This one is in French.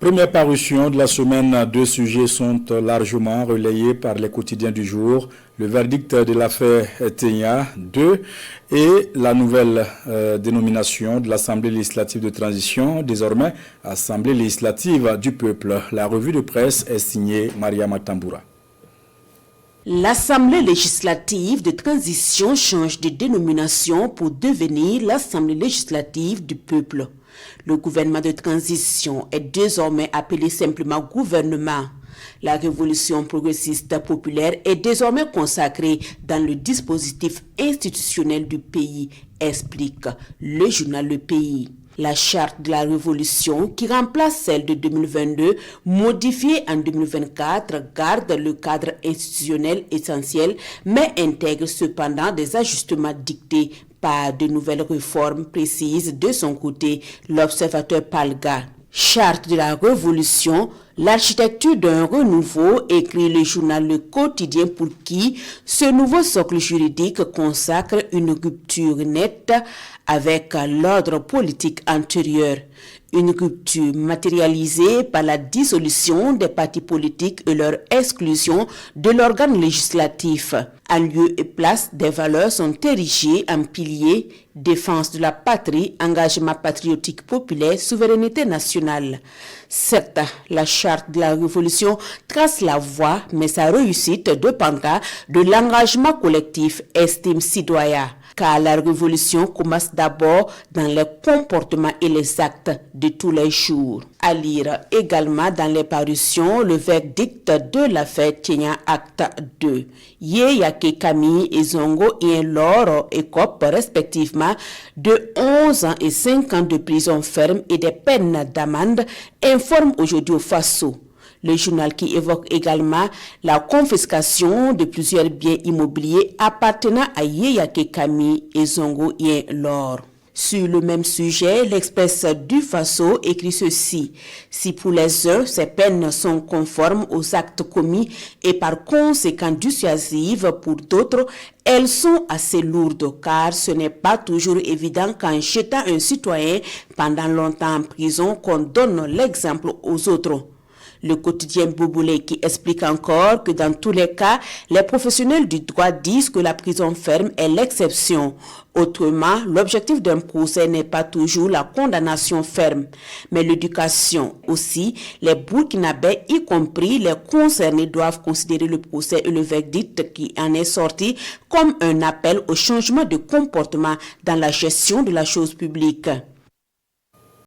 Première parution de la semaine, deux sujets sont largement relayés par les quotidiens du jour. Le verdict de l'affaire Tenya 2 et la nouvelle dénomination de l'Assemblée législative de transition, désormais Assemblée législative du peuple. La revue de presse est signée Mariama Tamboura. L'Assemblée législative de transition change de dénomination pour devenir l'Assemblée législative du peuple. Le gouvernement de transition est désormais appelé simplement gouvernement. La révolution progressiste populaire est désormais consacrée dans le dispositif institutionnel du pays, explique le journal Le Pays. La charte de la révolution, qui remplace celle de 2022, modifiée en 2024, garde le cadre institutionnel essentiel, mais intègre cependant des ajustements dictés par de nouvelles réformes précises de son côté, l'observateur Palga. Charte de la révolution, l'architecture d'un renouveau, écrit le journal Le Quotidien, pour qui ce nouveau socle juridique consacre une rupture nette avec l'ordre politique antérieur. Une rupture matérialisée par la dissolution des partis politiques et leur exclusion de l'organe législatif. En lieu et place, des valeurs sont érigées en piliers: défense de la patrie, engagement patriotique populaire, souveraineté nationale. Certes, la charte de la révolution trace la voie, mais sa réussite dépendra de l'engagement collectif, estime Sidoya. Car la révolution commence d'abord dans les comportements et les actes de tous les jours. À lire également dans les parutions le verdict de l'affaire Tenya Acte 2. Yeyake Camille et Zongo Loro écopent respectivement de 11 ans et 5 ans de prison ferme et des peines d'amende, informe aujourd'hui au Faso. Le journal qui évoque également la confiscation de plusieurs biens immobiliers appartenant à Yeyake Camille et Zongo Loro. Sur le même sujet, l'Express du Faso écrit ceci: si pour les uns, ces peines sont conformes aux actes commis et par conséquent dissuasives pour d'autres, elles sont assez lourdes, car ce n'est pas toujours évident qu'en jetant un citoyen pendant longtemps en prison qu'on donne l'exemple aux autres. Le quotidien Bouboulé qui explique encore que dans tous les cas, les professionnels du droit disent que la prison ferme est l'exception. Autrement, l'objectif d'un procès n'est pas toujours la condamnation ferme, mais l'éducation aussi. Les Burkinabés, y compris les concernés, doivent considérer le procès et le verdict qui en est sorti comme un appel au changement de comportement dans la gestion de la chose publique.